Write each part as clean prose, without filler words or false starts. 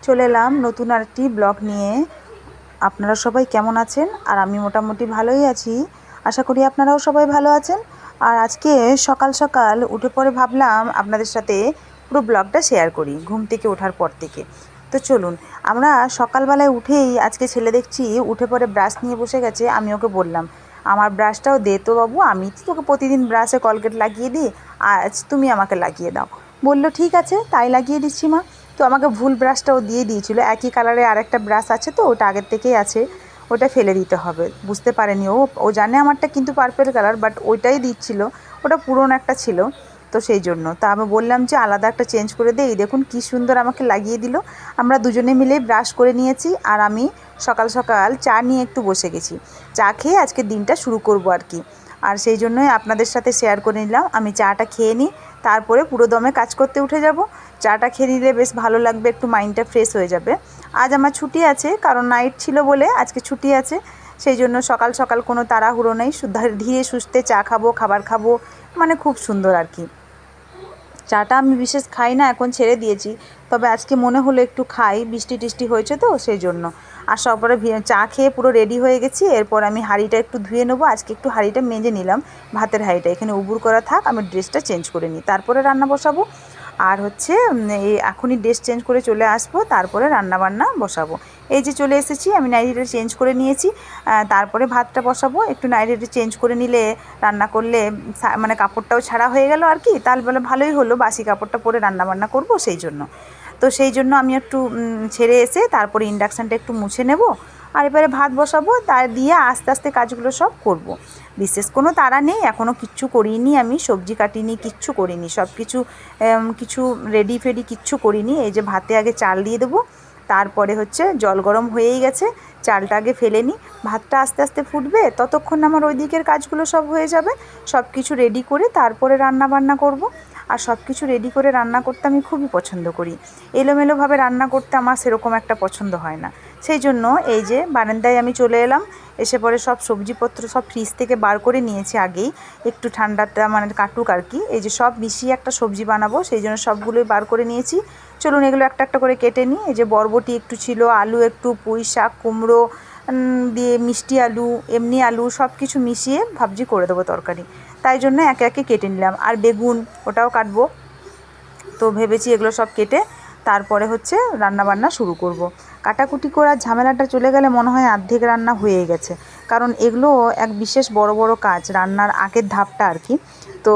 চলে এলাম নতুন আরেকটি ব্লগ নিয়ে। আপনারা সবাই কেমন আছেন? আর আমি মোটামুটি ভালোই আছি, আশা করি আপনারাও সবাই ভালো আছেন। আর আজকে সকাল সকাল উঠে পড়ে ভাবলাম আপনাদের সাথে পুরো ব্লগটা শেয়ার করি ঘুম থেকে ওঠার পর থেকে। তো চলুন, আমরা সকালবেলায় উঠেই আজকে ছেলে দেখছি উঠে পড়ে ব্রাশ নিয়ে বসে গেছে। আমি ওকে বললাম, আমার ব্রাশটাও দে তো বাবু, আমি তো তোকে প্রতিদিন ব্রাশে কলগেট লাগিয়ে দিই, আজ তুমি আমাকে লাগিয়ে দাও। বলল ঠিক আছে, তাই লাগিয়ে দিচ্ছি মা। তো আমাকে ভুল ব্রাশটাও দিয়ে দিয়েছিল, একই কালারে আরেকটা ব্রাশ আছে, তো ওটা আগের থেকেই আছে, ওটা ফেলে দিতে হবে। বুঝতে পারেনি ও, ও জানে আমারটা কিন্তু পার্পেল কালার, বাট ওইটাই দিচ্ছিল, ওটা পুরনো একটা ছিল। তো সেই জন্য তা আমি বললাম যে আলাদা একটা চেঞ্জ করে দেই, দেখুন কি সুন্দর আমাকে লাগিয়ে দিল। আমরা দুজনে মিলে ব্রাশ করে নিয়েছি, আর আমি সকাল সকাল চা নিয়ে একটু বসে গেছি, চা খেয়ে আজকে দিনটা শুরু করব আর কি। আর সেই জন্যই আপনাদের সাথে শেয়ার করে নিলাম, আমি চাটা খেয়ে নিই, তারপরে পুরো দমে কাজ করতে উঠে যাব। চাটা খেয়ে নিলে বেশ ভালো লাগবে, একটু মাইন্ডটা ফ্রেশ হয়ে যাবে। আজ আমার ছুটি আছে, কারণ নাইট ছিল বলে আজকে ছুটি আছে। সেই জন্য সকাল সকাল কোনো তাড়াহুড়ো নেই, ধীরে সুস্থে চা খাবো, খাবার খাবো, মানে খুব সুন্দর আর কি। চাটা আমি বিশেষ খাই না, এখন ছেড়ে দিয়েছি, তবে আজকে মনে হলো একটু খাই, বৃষ্টি টিষ্টি হয়েছে তো সেই জন্য। আর সবপরে চা খেয়ে পুরো রেডি হয়ে গেছি। এরপর আমি হাঁড়িটা একটু ধুয়ে নেবো, আজকে একটু হাঁড়িটা মেজে নিলাম, ভাতের হাঁড়িটা এখানে উবুর করা থাক, আমি ড্রেসটা চেঞ্জ করে নিই, তারপরে রান্না বসাবো। আর হচ্ছে এই এখনই ড্রেস চেঞ্জ করে চলে আসবো, তারপরে রান্না বান্না বসাবো। এই যে চলে এসেছি, আমি নাইটিটা চেঞ্জ করে নিয়েছি, তারপরে ভাতটা বসাবো। একটু নাইটিটা চেঞ্জ করে নিলে রান্না করলে মানে কাপড়টাও ছাড়া হয়ে গেল আর কি, তাহলে বলে ভালোই হলো, বাসি কাপড়টা পরে রান্না বান্না করবো সেই জন্য। তো সেই জন্য আমি একটু ছেড়ে এসে তারপরে ইন্ডাকশানটা একটু মুছে নেব, আর এবারে ভাত বসাবো, তার দিয়ে আস্তে আস্তে কাজগুলো সব করব। বিশেষ কোনো তাড়া নেই, এখনও কিচ্ছু করিনি, আমি সবজি কাটিনি, কিচ্ছু করিনি, সব কিছু কিছু রেডি ফেডি কিচ্ছু করিনি। এই যে ভাতে আগে চাল দিয়ে দেবো, তারপরে হচ্ছে জল গরম হয়েই গেছে, চালটা আগে ফেলে নিই, ভাতটা আস্তে আস্তে ফুটবে, ততক্ষণ আমার ওই দিকের কাজগুলো সব হয়ে যাবে। সব কিছু রেডি করে তারপরে রান্না বান্না করব। আর সব কিছু রেডি করে রান্না করতে আমি খুবই পছন্দ করি, এলোমেলোভাবে রান্না করতে আমার সেরকম একটা পছন্দ হয় না। সেই জন্য এই যে বারান্দায় আমি চলে এলাম, এসে পরে সব সবজিপত্র সব ফ্রিজ থেকে বার করে নিয়েছি আগেই, একটু ঠান্ডাটা মানে কাটুক আর কি। এই যে সব মিশিয়ে একটা সবজি বানাবো, সেই জন্য সবগুলোই বার করে নিয়েছি। চলুন এগুলো একটা একটা করে কেটে নিই। এই যে বরবটি একটু ছিল, আলু একটু, পুঁই শাক, কুমড়ো দিয়ে মিষ্টি আলু, এমনি আলু, সব কিছু মিশিয়ে ভাবজি করে দেবো তরকারি, তাই জন্য একে একে কেটে নিলাম। আর বেগুন, ওটাও কাটবো। তো ভেবেছি এগুলো সব কেটে তারপরে হচ্ছে রান্নাবান্না শুরু করব। কাটাকুটি করার ঝামেলাটা চলে গেলে মনে হয় অর্ধেক রান্না হয়ে গেছে, কারণ এগুলো এক বিশেষ বড় বড় কাজ, রান্নার আগের ধাপটা আর কি। তো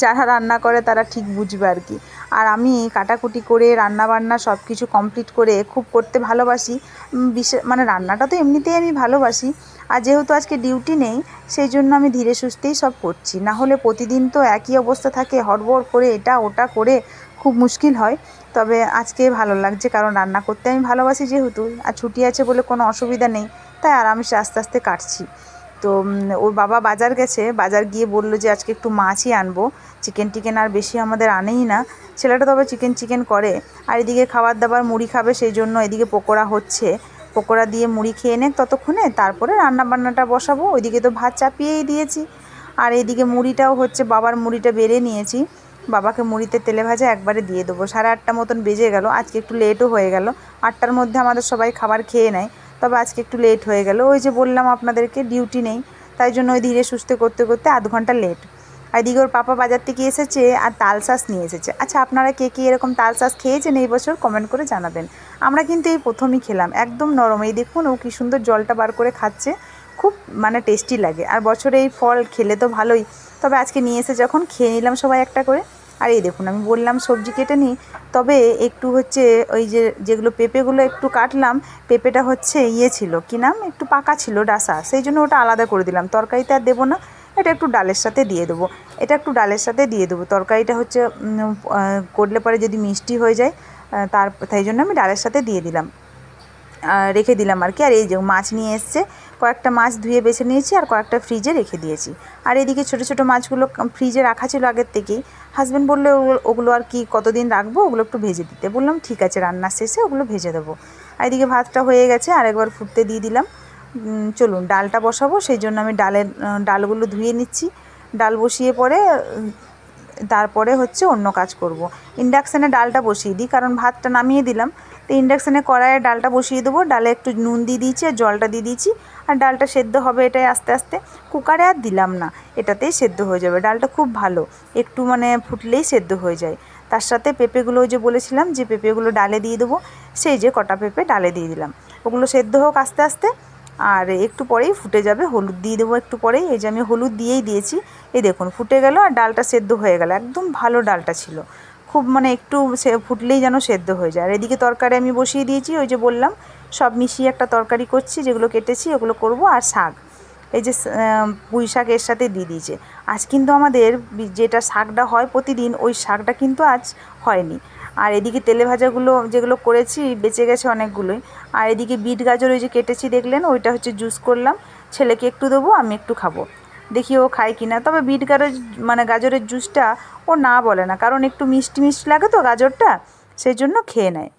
যারা রান্না করে তারা ঠিক বুঝবে আর কি। আর আমি কাটাকুটি করে রান্নাবান্না সব কিছু কমপ্লিট করে খুব করতে ভালোবাসি। বিশেষ মানে রান্নাটা তো এমনিতেই আমি ভালোবাসি, আর যেহেতু আজকে ডিউটি নেই সেই জন্য আমি ধীরে সুস্থেই সব করছি, না হলে প্রতিদিন তো একই অবস্থা থাকে, হড়বড় করে এটা ওটা করে খুব মুশকিল হয়। তবে আজকে ভালো লাগছে, কারণ রান্না করতে আমি ভালোবাসি যেহেতু, আর ছুটি আছে বলে কোনো অসুবিধা নেই, তাই আরামসে আস্তে আস্তে কাটছি। তো ওর বাবা বাজার গেছে, বাজার গিয়ে বললো যে আজকে একটু মাছই আনবো, চিকেন টিকেন আর বেশি আমাদের আনেই না। ছেলেটা তবে চিকেন করে। আর এদিকে খাবার দাবার মুড়ি খাবে, সেই জন্য এদিকে পকোড়া হচ্ছে, পকোড়া দিয়ে মুড়ি খেয়ে নেক ততক্ষণে, তারপরে রান্না বান্নাটা বসাবো। ওইদিকে তো ভাত চাপিয়েই দিয়েছি, আর এইদিকে মুড়িটাও হচ্ছে, বাবার মুড়িটা বেড়ে নিয়েছি, বাবাকে মুড়িতে তেলে ভাজা একবারে দিয়ে দেবো। 8:30 মতন বেজে গেল, আজকে একটু লেটও হয়ে গেল। 8টার মধ্যে আমাদের সবাই খাবার খেয়ে নেয়, তবে আজকে একটু লেট হয়ে গেল, ওই যে বললাম আপনাদেরকে ডিউটি নেই, তাই জন্য ওই ধীরে সুস্থে করতে করতে আধ ঘন্টা লেট। আর এদিকে ওর পাপা বাজার থেকে এসেছে আর তালশাঁস নিয়ে এসেছে। আচ্ছা, আপনারা কে কে এরকম তালশাঁস খেয়েছেন এই বছর কমেন্ট করে জানাবেন। আমরা কিন্তু এই প্রথমই খেলাম, একদম নরম, এই দেখুন ও কী সুন্দর জলটা বার করে খাচ্ছে, খুব মানে টেস্টি লাগে। আর বছরে এই ফল খেলে তো ভালোই, তবে আজকে নিয়ে এসে যখন খেয়ে নিলাম সবাই একটা করে। আর এই দেখুন আমি বললাম সবজি কেটে নিই, তবে একটু হচ্ছে ওই যে যেগুলো পেঁপেগুলো একটু কাটলাম, পেঁপেটা হচ্ছে ইয়ে ছিল, কী নাম, একটু পাকা ছিল ডাসা, সেই জন্য ওটা আলাদা করে দিলাম, তরকারিতে আর দেবো না, এটা একটু ডালের সাথে দিয়ে দেবো। এটা একটু ডালের সাথে দিয়ে দেবো, তরকারিটা হচ্ছে করলে পরে যদি মিষ্টি হয়ে যায়, তাই জন্য আমি ডালের সাথে দিয়ে দিলাম, রেখে দিলাম আর কি। আর এই যে মাছ নিয়ে এসছে, কয়েকটা মাছ ধুয়ে বেছে নিয়েছি, আর কয়েকটা ফ্রিজে রেখে দিয়েছি। আর এদিকে ছোটো ছোটো মাছগুলো ফ্রিজে রাখা ছিল আগের থেকেই, হাজব্যান্ড বললো ওগুলো আর কি কতদিন রাখবো, ওগুলো একটু ভেজে দিতে, বললাম ঠিক আছে, রান্নার শেষে ওগুলো ভেজে দেবো। আর এদিকে ভাতটা হয়ে গেছে, আর একবার ফুটতে দিয়ে দিলাম। চলুন ডালটা বসাবো, সেই জন্য আমি ডালগুলো ধুয়ে নিচ্ছি। ডাল বসিয়ে পরে তারপরে হচ্ছে অন্য কাজ করব। ইন্ডাকশানে ডালটা বসিয়ে দিই, কারণ ভাতটা নামিয়ে দিলাম, তো ইন্ডাকশানে কড়াইয়ে ডালটা বসিয়ে দেবো, ডালে একটু নুন দিয়ে দিয়েছি আর জলটা দিয়ে দিয়েছি, আর ডালটা সেদ্ধ হবে এটাই আস্তে আস্তে। কুকারে আর দিলাম না, এটাতেই সেদ্ধ হয়ে যাবে। ডালটা খুব ভালো, একটু মানে ফুটলেই সেদ্ধ হয়ে যায়। তার সাথে পেঁপেগুলো ওই যে বলেছিলাম যে পেঁপেগুলো ডালে দিয়ে দেবো, সেই যে কটা পেঁপে ডালে দিয়ে দিলাম। ওগুলো সেদ্ধ হোক আস্তে আস্তে, আর একটু পরেই ফুটে যাবে। হলুদ দিয়ে দেবো একটু পরেই, এই যে আমি হলুদ দিয়েই দিয়েছি। এই দেখুন ফুটে গেল আর ডালটা সেদ্ধ হয়ে গেল, একদম ভালো ডালটা ছিল। খুব মানে একটু ফুটলেই যেন সেদ্ধ হয়ে যায়। আর এদিকে তরকারি আমি বসিয়ে দিয়েছি, ওই যে বললাম সব মিশিয়ে একটা তরকারি করছি, যেগুলো কেটেছি ওগুলো করব। আর শাক, এই যে পুঁই শাক এর সাথে দিয়ে দিয়েছে। আজ কিন্তু আমাদের যেটা শাকটা হয় প্রতিদিন, ওই শাকটা কিন্তু আজ হয়নি। আর এদিকে তেলে ভাজাগুলো যেগুলো করেছি বেঁচে গেছে অনেকগুলোই। আর এদিকে বিট গাজর ওই যে কেটেছি দেখলেন, ওইটা হচ্ছে জুস করলাম, ছেলেকে একটু দেবো, আমি একটু খাবো, দেখি ও খায় কি না। তবে বিট গাজর মানে গাজরের জুসটা ও না বলে না, কারণ একটু মিষ্টি মিষ্টি লাগে তো গাজরটা, সেই জন্য খেয়ে নেয়,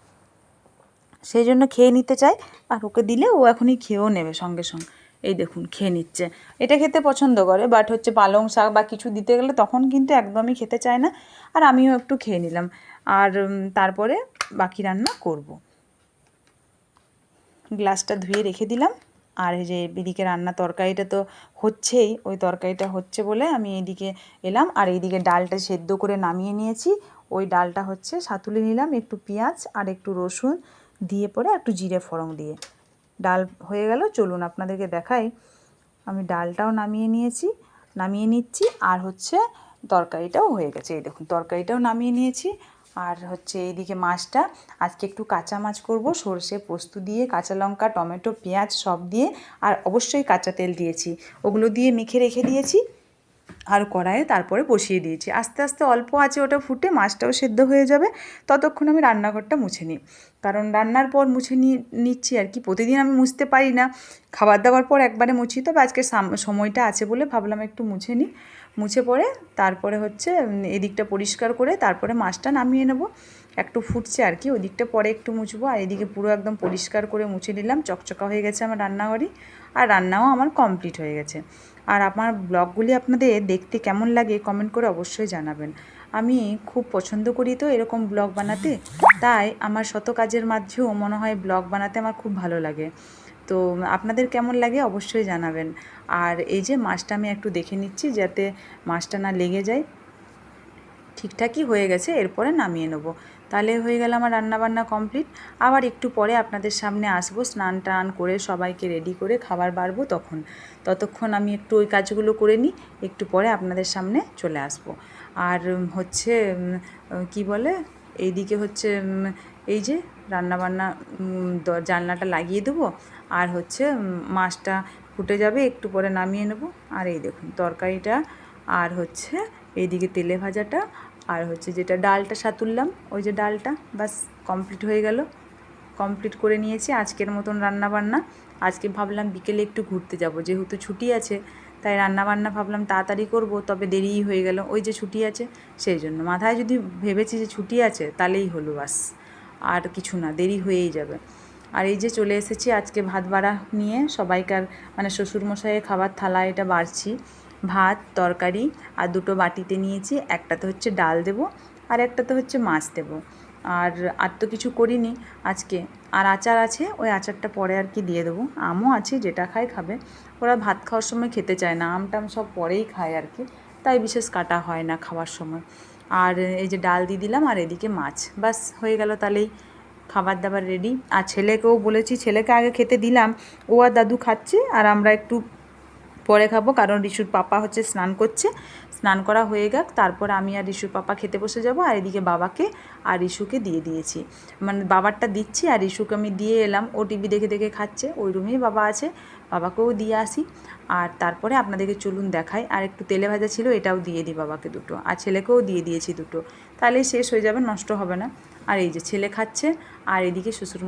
সেই জন্য খেয়ে নিতে চায়। আর ওকে দিলে ও এখনই খেয়েও নেবে সঙ্গে সঙ্গে। এই দেখুন খেয়ে নিচ্ছে, এটা খেতে পছন্দ করে। বাট হচ্ছে পালং শাক বা কিছু দিতে গেলে তখন কিন্তু একদমই খেতে চায় না। আর আমিও একটু খেয়ে নিলাম, আর তারপরে বাকি রান্না করব। গ্লাসটা ধুয়ে রেখে দিলাম। আর এই যে এদিকে রান্না তরকারিটা তো হচ্ছেই, ওই তরকারিটা হচ্ছে বলে আমি এইদিকে এলাম। আর এইদিকে ডালটা সেদ্ধ করে নামিয়ে নিয়েছি, ওই ডালটা হচ্ছে সাতুলে নিলাম, একটু পেঁয়াজ আর একটু রসুন দিয়ে পরে একটু জিরে ফোড়ন দিয়ে ডাল হয়ে গেল। চলুন আপনাদেরকে দেখাই। আমি ডালটাও নামিয়ে নিচ্ছি, আর হচ্ছে তরকারিটাও হয়ে গেছে। এই দেখুন তরকারিটাও নামিয়ে নিয়েছি। আর হচ্ছে এইদিকে মাছটা আজকে একটু কাঁচা মাছ করব, সরষে পোস্ত দিয়ে, কাঁচা লঙ্কা টমেটো পেঁয়াজ সব দিয়ে, আর অবশ্যই কাঁচা তেল দিয়েছি, ওগুলো দিয়ে মেখে রেখে দিয়েছি। আর কড়াইয়ে তারপরে বসিয়ে দিয়েছি, আস্তে আস্তে অল্প আছে ওটা ফুটে মাছটাও সেদ্ধ হয়ে যাবে। ততক্ষণ আমি রান্নাঘরটা মুছে নিই, কারণ রান্নার পর মুছে নিচ্ছি আর কি। প্রতিদিন আমি মুছতে পারি না, খাবার দাবার পর একবারে মুছি, তবে আজকে সময়টা আছে বলে ভাবলাম একটু মুছে নিই। মুছে পরে তারপরে হচ্ছে এদিকটা পরিষ্কার করে তারপরে মাছটা নামিয়ে নেব। একটু ফুটছে আর কি, ওই দিকটা পরে একটু মুছবো। আর এদিকে পুরো একদম পরিষ্কার করে মুছে নিলাম, চকচকা হয়ে গেছে আমার রান্নাঘরই। আর রান্নাও আমার কমপ্লিট হয়ে গেছে। আর আমার ব্লগগুলি আপনাদের দেখতে কেমন লাগে কমেন্ট করে অবশ্যই জানাবেন। আমি খুব পছন্দ করি তো এরকম ব্লগ বানাতে, তাই আমার শত কাজের মাঝেও মনে হয় ব্লগ বানাতে আমার খুব ভালো লাগে। তো আপনাদের কেমন লাগে অবশ্যই জানাবেন। আর এই যে মাছটা আমি একটু দেখে নিচ্ছি যাতে মাছটা না লেগে যায়। ঠিকঠাকই হয়ে গেছে, এরপরে নামিয়ে নেব। তাহলে হয়ে গেল আমার রান্নাবান্না কমপ্লিট। আবার একটু পরে আপনাদের সামনে আসবো, স্নান টান করে সবাইকে রেডি করে খাবার বাড়বো, ততক্ষণ আমি একটু ওই কাজগুলো করে নিই, একটু পরে আপনাদের সামনে চলে আসবো। আর হচ্ছে কি বলে, এইদিকে হচ্ছে এই যে রান্নাবান্না জানলাটা লাগিয়ে দেবো। আর হচ্ছে মাছটা ফুটে যাবে, একটু পরে নামিয়ে নেব। আর এই দেখুন তরকারিটা, আর হচ্ছে এইদিকে তেলে ভাজাটা, আর হচ্ছে যেটা ডালটা সাতুরলাম, ওই যে ডালটা বাস কমপ্লিট হয়ে গেল। কমপ্লিট করে নিয়েছি আজকের মতন রান্নাবান্না। আজকে ভাবলাম বিকেলে একটু ঘুরতে যাব, যেহেতু ছুটি আছে, তাই রান্নাবান্না ভাবলাম তাড়াতাড়ি করব, তবে দেরিই হয়ে গেল। ওই যে ছুটি আছে সেই জন্য মাথায় যদি ভেবেছি যে ছুটি আছে তাহলেই হলো, বাস আর কিছু না, দেরি হয়েই যাবে। আর এই যে চলে এসেছি আজকে ভাত বাড়া নিয়ে, সবাইকার মানে শ্বশুরমশাইয়ের খাবার থালা এটা বাড়ছি। ভাত তরকারি আর দুটো বাটিতে নিয়েছি, একটাতে হচ্ছে ডাল দেবো আর একটাতে হচ্ছে মাছ দেবো। আর তো কিছু করিনি আজকে। আর আচার আছে, ওই আচারটা পরে আর কি দিয়ে দেবো। আমও আছে, যেটা খায় খাবে। ওরা ভাত খাওয়ার সময় খেতে চায় না, আমটাম সব পরেই খায় আর কি, তাই বিশেষ কাটা হয় না খাওয়ার সময়। আর এই যে ডাল দিয়ে দিলাম, আর এদিকে মাছ, বাস হয়ে গেল। তাহলেই খাবার দাবার রেডি। আর ছেলেকেও বলেছি, ছেলেকে আগে খেতে দিলাম, ও আর দাদু খাচ্ছে, আর আমরা একটু পরে খাবো, কারণ রিশুর পাপা হচ্ছে স্নান করছে। স্নান করা হয়ে গেল, তারপর আমি আর রিশুর পাপা খেতে বসে যাব। আর এদিকে বাবাকে আর রিশুকে দিয়ে দিয়েছি, মানে বাবারটা দিচ্ছি আর রিশুকে আমি দিয়ে এলাম, ও টিভি দেখে দেখে খাচ্ছে, ওই রুমেই বাবা আছে, বাবাকেও দিয়ে আসি। আর তারপরে আপনাদেরকে চলুন দেখাই, আর একটু তেলে ভাজা ছিল, এটাও দিয়ে দিই বাবাকে দুটো, আর ছেলেকেও দিয়ে দিয়েছি দুটো, তাহলেই শেষ হয়ে যাবে, নষ্ট হবে না। আর এই যে ছেলে খাচ্ছে, আর এদিকে শ্বশুরমশাই